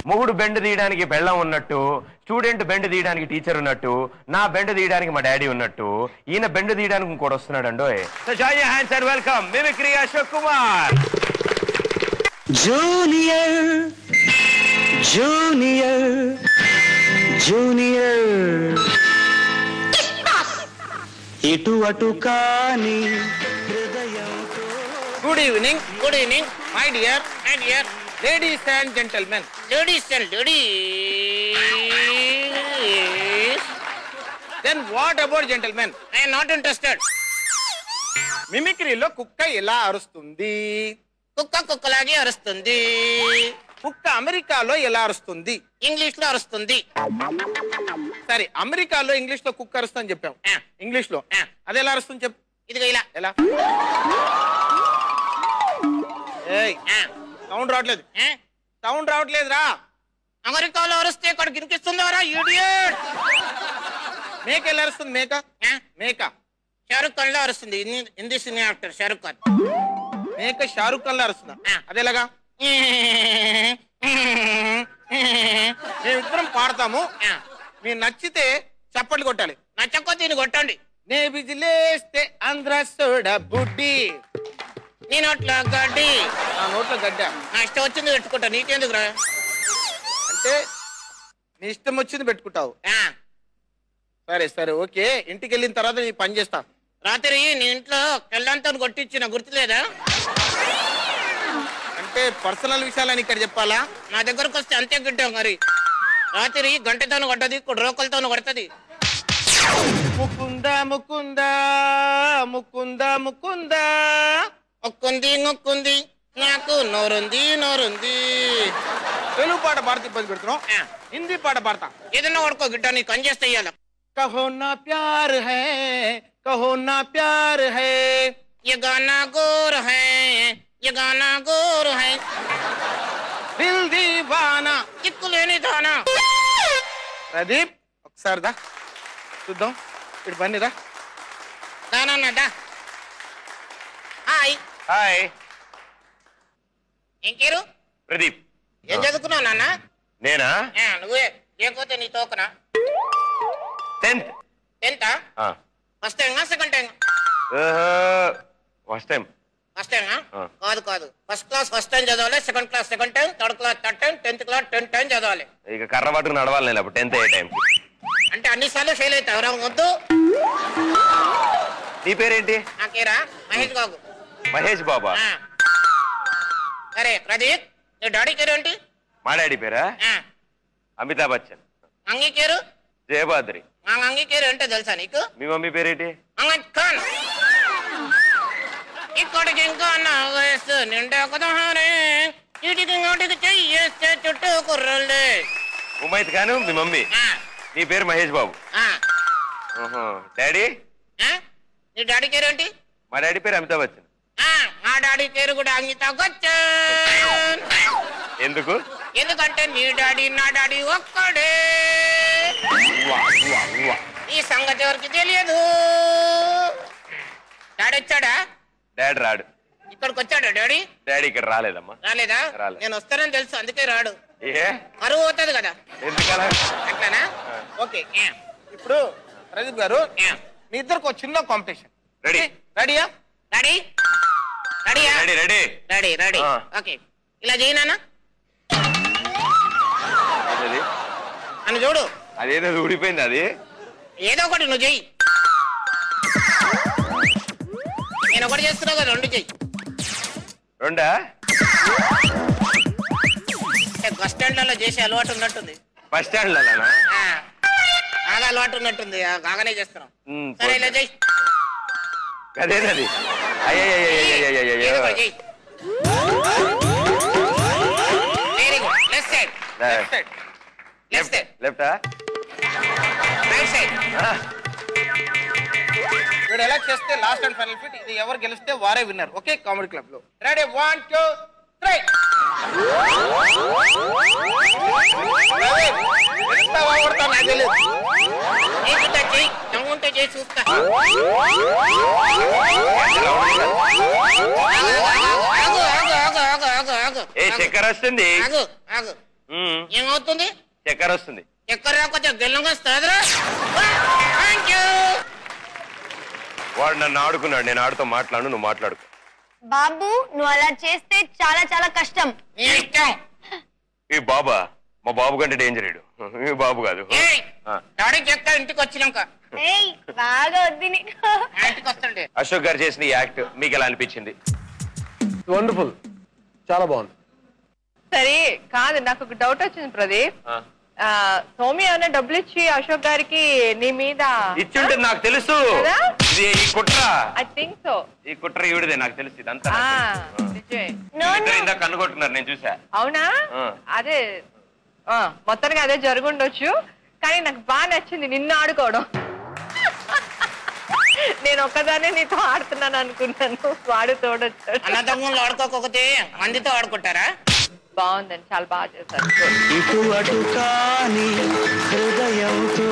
మొగుడు బెండ్ తీయడానికి బెల్లం ఉన్నట్టు, స్టూడెంట్ బెండ్ తీయడానికి టీచర్ ఉన్నట్టు, నా బెండ్ తీయడానికి మా డాడీ ఉన్నట్టు, ఈయన బెండ్ తీయడానికి ఇంకోటి వస్తున్నాడు అండోయ్. So join your hands and welcome mimicry Ashok Kumar. Junior junior junior ఇటు అటు కాని హృదయంతో. Good evening my dear ladies and gentlemen. Then what about gentlemen? I am not interested. మిమిక్రీలో కుక్క ఎలా అరుస్తుంది? కుక్కలాగే అరుస్తుంది. కుక్క అమెరికాలో ఎలా అరుస్తుంది? ఇంగ్లీష్ లో అరుస్తుంది. సరే, అమెరికాలో ఇంగ్లీష్ లో కుక్క అరుస్తుందని చెప్పాం. ఇంగ్లీష్ లో అది ఎలా అరుస్తుంది చెప్పు. ఇదిగో ఇలా. ఎలా? సౌండ్ రావట్లేదు. సౌండ్ రావట్లేదురా. అమెరికాలో అరుస్తే ఇక్కడ గిరికిస్తుందరా ఇడియట్. మేక ఎలా అరుస్తుంది? మేక షారుఖ్ ఖాన్ లో అరుస్తుంది. Hindi cine actor Shahrukh Khan. మేక షారుఖ్ ఖాన్ లో అరుస్తుందా? అది ఎలాగా? మేమిద్దరం పాడతాము, మీరు నచ్చితే చప్పట్లు కొట్టాలి. నచ్చకపోతే దీన్ని కొట్టండి. నే బిజిలేస్తే ఆంధ్ర సోడా బుడ్డి. నీ నోట్లో గడ్డి. నా నోట్లో గడ్డ. నా ఇష్టం వచ్చింది పెట్టుకుంటా, నీకెందుకు రా? అంటే నీ ఇష్టం వచ్చింది పెట్టుకుంటావు. సరే ఓకే. ఇంటికి వెళ్ళిన తర్వాత నీ పని చేస్తా. రాత్రి నీ ఇంట్లో పెళ్ళంతా కొట్టించిన గుర్తులేదా? అంటే పర్సనల్ విషయాలని ఇక్కడ చెప్పాలా? నా దగ్గరకు వస్తే అంతే గిట్టావు. మరి రాత్రి గంటతోను కొట్టది, రోకలతోను కొడుతుంది. ముకుందా ముకుందా ముకుందా ముకుందా ముక్కుంది నాకు నోరుంది. తెలుగు పాట పాడితే ఇబ్బంది పెడుతున్నావు, హిందీ పాట పాడతా. ఏదన్నా కొడుకో గిట్ట నీ కన్ చేస్తే ఇయ్యాల. కహో నా ప్యార్ హై ये गाना गोर है దిల్ దీవానా. చిక్కులేని దానా. ప్రదీప్ ఒకసారి దా చూద్దాం. ఇటు పనిరా. దానన్నదా. హాయ్. ఏం పేరు? ప్రదీప్. ఏం చదువుకున్నావు నాన్న? నేనా? నువ్వే లేకపోతే నీ తోకనా? 10th. 10th? First time second time? First time. First time కాదు. ఫస్ట్ క్లాస్ ఫస్ట్ టైం చదవాలి, second class second time, third class third time, 10th class 10th time చదవాలి. ఇక కర్ర పట్టుకు నడవాలి నేను అప్పుడు 10th ఏ టైం. అంటే అన్నిసార్లు ఫెయిల్ అవుతావు రా. వద్దు. నీ పేరేంటి? నాకేరా మహేష్ బాబు. మహేష్ బాబా? సరే ప్రదీప్, నీ డాడీ పేరు ఏంటి? మా డాడీ పేరా? అమితాబ్ బచ్చన్. అంగీ పేరు? జయబాద్రి. అంగీ పేరు ఏంటో తెలుసా నీకు? మీ మమ్మీ పేరేంటి? అంగద్ ఖాన్. ఇక్కడికి ఇంకా నా వయస్సు నిండా కుదహారే, ఇటుకి నోటికి చెయ్యేస్తే చుట్టూ కుర్రలే. ఉమైద్ ఖాన్ మీ మమ్మీ, నీ పేరు మహేష్ బాబు. డాడీ? నీ డాడీ పేరు ఏంటి? మా డాడీ పేరు అమితాబ్ బచ్చన్. మా డాడీ పేరు కూడా అమితాబ్ బచ్చన్. ఎందుకు? ఎందుకంటే నీ డాడీ నా డాడీ ఒక్కడే. ఈ సంగతి ఎవరికి తెలియదు. డాడీ వచ్చాడా? డాడీ రాడు. ఇక్కడికి వచ్చాడా డాడీ? డాడీ ఇక్కడ రాలేదమ్మా. రాలేదా? నేను వస్తానని తెలుసు, అందుకే రాడు. ఏ కరువు అవుతుంది కదా. ఎందుకలా? అట్లానా? ఓకే. ఇప్పుడు ప్రదీప్ గారు, మీ ఇద్దరికి ఒక చిన్న కాంపిటీషన్. రెడీయా? రెడీ. ఓకే, ఇలా చేయనా? అని చూడు. అదేదో ఊడిపోయింది. అది ఏదో ఒకటి నువ్వు చెయ్యి. నేను ఒకటి చేస్తున్నావు కదా, 2 చెయ్యి. 2? అంటే బస్ స్టాండ్లలో చేసే అలవాటు ఉన్నట్టుంది. బస్ స్టాండ్ బాగా అలవాటు ఉన్నట్టుంది, బాగానే చేస్తున్నావు. సరే ఇలా చెయ్యి. అదేనది. అయ్యో వెరీ గుడ్. Left side. లెఫ్టా? Right side. వీడు ఎలా చేస్తే లాస్ట్ అండ్ ఫైనల్ ఫిట్. ఇది ఎవరు గెలిస్తే వారే విన్నర్. ఓకే, కామెడీ క్లబ్ లో. రెడీ? 1 2 3. చూస్తా. ఏ చక్కెర వస్తుంది. ఏమవుతుంది? చక్కెర వస్తుంది. చక్కెర కొంచెం గెల్లంగా వస్తుందిరా. Thank you. వాడు నన్ను ఆడుకున్నాడు, నేను ఆడుతో మాట్లాడు, నువ్వు మాట్లాడుకో. బాబు నువ్వు అలా చేస్తే చాలా చాలా కష్టం. నీ ఇష్టం. ఈ బాబా మా బాబు కంటే డేంజర్ ఇడు. ఈ బాబు కాదు. డాడీ చెప్తా ఇంటికి వచ్చినాక. ఏయ్ బాగా వద్దు నీకు. ఇంటికి వస్తుండే. అశోక్ గారు చేసిన ఈ యాక్ట్ మీకు ఎలా అనిపించింది? వండర్ఫుల్, చాలా బాగుంది. సరే కాదు, నాకు ఒక డౌట్ వచ్చింది ప్రదీప్. సౌమ్య అన్న డబ్బులు ఇచ్చి అశోక్ గారికి నీ మీద ఇచ్చుంటే నాకు తెలుసు. ఇది ఈ కుట్ర, ఐ థింక్ సో. ఈ కుట్ర ఈవిడదే, నాకు తెలుసు ఇదంతా. ఇందాక కనుగొట్టున్నారు, నేను చూసా. అవునా? అదే మొత్తానికి అదే జరుగుండొచ్చు, కానీ నాకు బాగా నచ్చింది నిన్ను ఆడుకోవడం. నేను ఒక్కదానే నీతో ఆడుతున్నాను అనుకున్నాను, వాడు తోడొచ్చాడు. అన్నదమ్ములు ఆడుకోకపోతే మందితో ఆడుకుంటారా? బాగుందండి, చాలా బాగా చేశారు. ఇటు అటు కాని హృదయంతో